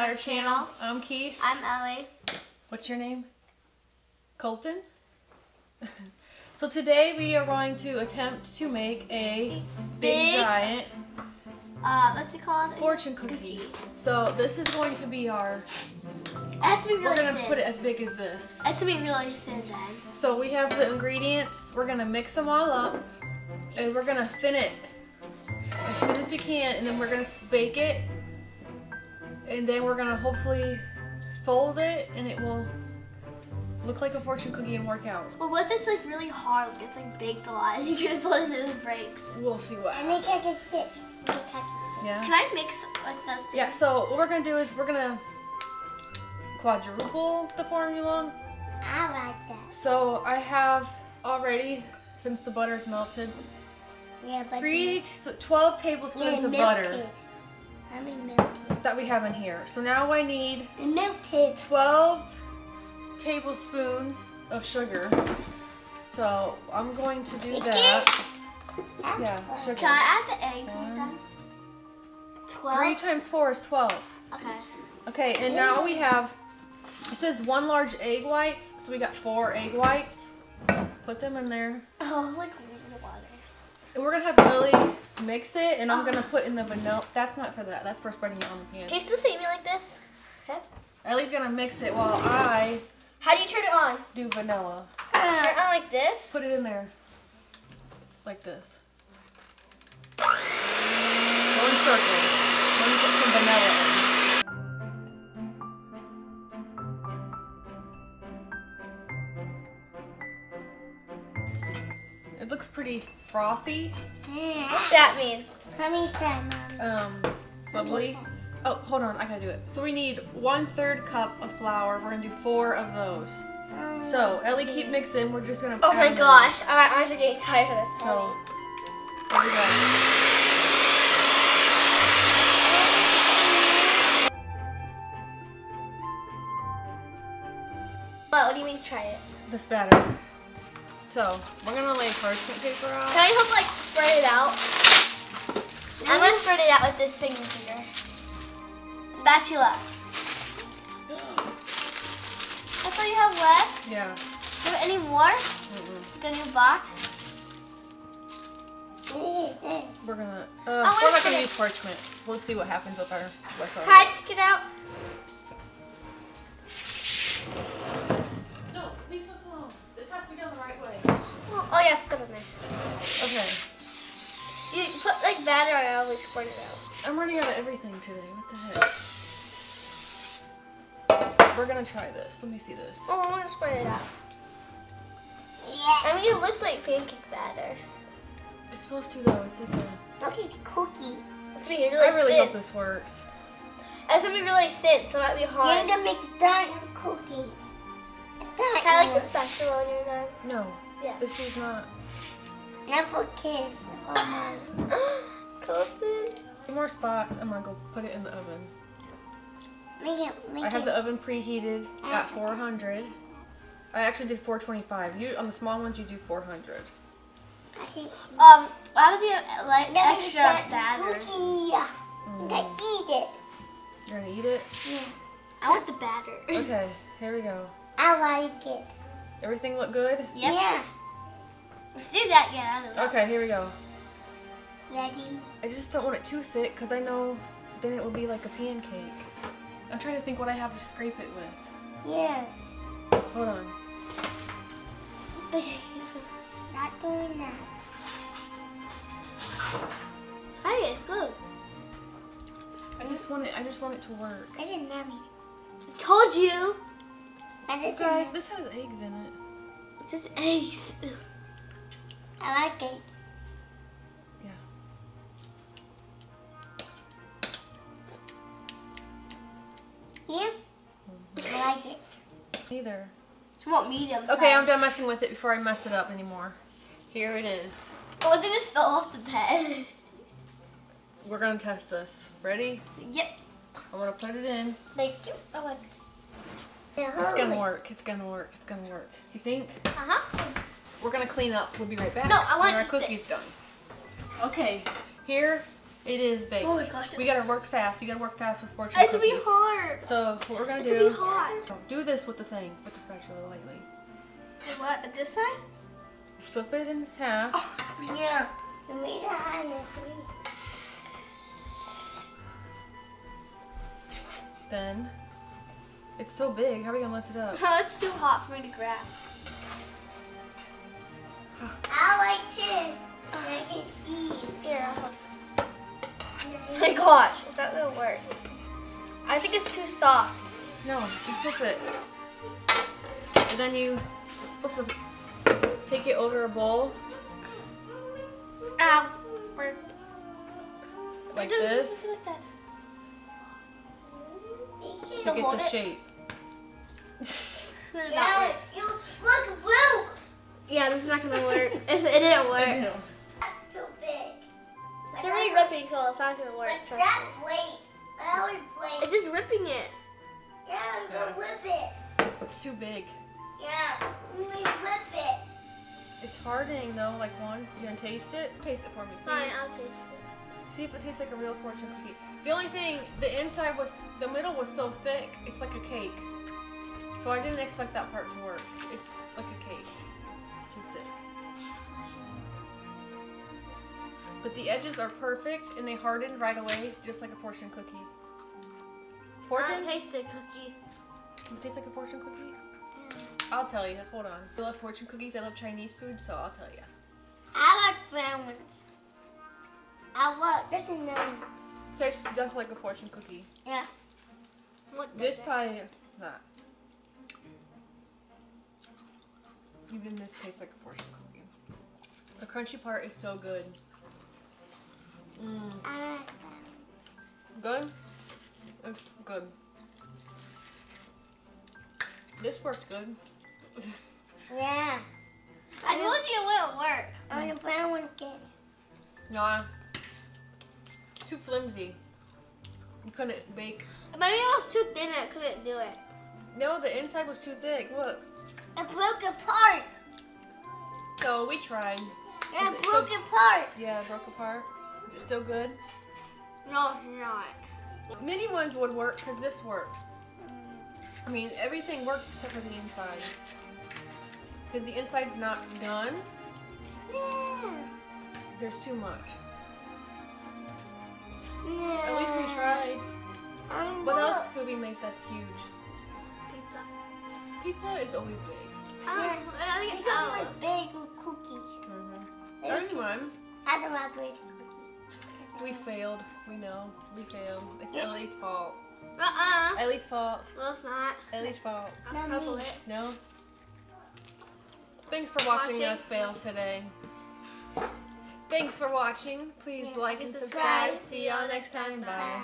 our channel. I'm Keish. I'm Ellie. What's your name? Colten? So today we are going to attempt to make a big giant what's it called? fortune cookie. So this is going to be our, it has to be really we're going to thin. put it as big as this. It has to be really thin then. So we have the ingredients, we're going to mix them all up and we're going to thin it as thin as we can, and then we're going to bake it, and then we're going to hopefully fold it and it will look like a fortune cookie and work out. Well, what if it's like really hard, like it's like baked a lot and you try to put it into the breaks? We'll see what I make like a six. Yeah. Can I mix like that? Yeah, so what we're going to do is we're going to quadruple the formula. I like that. So I have already, since the butter is melted, Yeah, but 12 tablespoons of butter I mean melted. that we have in here. So now I need Melted. 12 tablespoons of sugar. So I'm going to do that. Yeah, sugar. Can I add the eggs when you're done? 12? 3 times 4 is 12. Okay. Okay, and now we have, it says 1 large egg whites, so we got 4 egg whites. Put them in there. Oh, like water. And we're gonna have Ellie mix it, and I'm gonna put in the vanilla. That's not for that. That's for spreading it on the pan. Can you still see me like this? Okay. Ellie's gonna mix it while I How do you turn it on? do vanilla. Turn it on like this? Put it in there, like this. Go in circles. Let me put some vanilla in. It looks pretty frothy. What's that mean? Mommy said, Mommy. Bubbly. Oh, hold on, I gotta do it. So we need 1/3 cup of flour. We're gonna do 4 of those. So Ellie, keep mixing. We're just gonna. Oh add my them. gosh, I'm actually getting tired of this. So here we go. What do you mean try it? This batter. So we're gonna lay parchment paper out. Can I help like spread it out? I'm gonna spread it out with this thing here. Spatula. That's all you have left? Yeah. Do you have any more? Like a new box? We're gonna. wanna We're not put gonna it- use parchment. We'll see what happens with our. Can I take it out? No, leave something alone. This has to be done the right way. Oh yeah, put it in there. Okay. You put like batter and I always spread it out. I'm running out of everything today. What the heck? We're gonna try this. Let me see this. Oh, I want to spread it out. Yeah. I mean, it looks like pancake batter. It's supposed to though. It's like a. Look at the cookie. It's gonna be really I really thin. hope this works. It's gonna be really thin, so it might be hard. You're gonna make a dark cookie. Can I like the spatula when you're done? No. Yeah. This is not. Not for kids. For Mommy. Colton. 2 more spots. I'm gonna go put it in the oven. Make I have it. the oven preheated at 400. I actually did 425. You on the small ones you do 400. I think. Why would you like Let me extra start the batter? cookie. I'm gonna eat it. You're gonna eat it? Yeah. I want the batter. Okay, here we go. I like it. Everything look good? Yep. Yeah. Let's do that. Get out of it. Okay, here we go. Ready? I just don't want it too thick because I know then it will be like a pancake. I'm trying to think what I have to scrape it with. Yeah. Hold on. Not doing that. Hi, good. I just want it to work. It's a nummy. I told you. But it's Guys, this has eggs in it. It says eggs. I like it. Yeah. Yeah? I like it. Neither. It's more medium size. Okay, I'm done messing with it before I mess it up anymore. Here it is. Oh, they just fell off the bed. We're gonna test this. Ready? Yep. I'm gonna put it in. Thank you. I want. It's gonna work. It's gonna work. It's gonna work. You think? Uh-huh. We're gonna clean up. We'll be right back. No, I want when our cookies done. Okay, here It is baked. Oh my gosh. We gotta work fast. You gotta work fast with fortune It's cookies. gonna be hard. So what we're gonna It's do? gonna be hot. Do this with the thing, with the spatula lightly. What? This side? Flip it in half. Oh, Yeah. You made a hand of me. Then it's so big. How are we gonna lift it up? oh, it's too hot for me to grab. I like this. I can see. Here. Oh my gosh, is that gonna work? I think it's too soft. No, you flip it, and then you supposed to take it over a bowl Ow. like It doesn't this feel like that. to get hold the it. shape. This is not Yeah, work. you look blue. Yeah, this is not gonna work. It didn't work. No. That's too big. It's already ripping, so it's not gonna work. But Trust that's me. weight. I always It's weight. just ripping it. Yeah, I'm Yeah. gonna whip it. It's too big. Yeah, I'm gonna whip it. It's hardening though. Like one, you gonna taste it? Taste it for me, please. Fine, I'll taste it. See if it tastes like a real fortune cookie. The only thing, the inside was, the middle was so thick, it's like a cake. So I didn't expect that part to work. It's like a cake. It's too thick. But the edges are perfect and they hardened right away, just like a fortune cookie. Fortune? Taste the cookie. It tastes like a fortune cookie? I'll tell you. Hold on. I love fortune cookies. I love Chinese food, so I'll tell you. I like brown ones. I love this is none. Tastes just like a fortune cookie. Yeah. What This does it? pie, not. Even this tastes like a fortune cookie. The crunchy part is so good. Mm. I like that. Good? It's good. This worked good. Yeah. I told you it wouldn't work. On the brown one good. Nah. Too flimsy. You couldn't bake. Maybe it was too thin and I couldn't do it. No, the inside was too thick. Look. It broke apart. So we tried. Yeah, Is it it broke still- apart. Yeah, it broke apart. Is it still good? No, it's not. Mini ones would work because this worked. I mean, everything worked except for the inside. Because the inside's not done. Yeah. There's too much. Yeah. At least we tried. What else could we make that's huge? Pizza. Pizza is always big. I think It's it's always ours. big with cookies. Anyway, I don't like big cookies. we failed. We know. We failed. It's Ellie's fault. Uh-uh. Ellie's fault. Well, it's not. Ellie's fault. I'll Not crumble me. it. No? Thanks for watching Watching. us fail today. Thanks for watching. Please Yeah, like and subscribe. See y'all next time. Bye. Bye.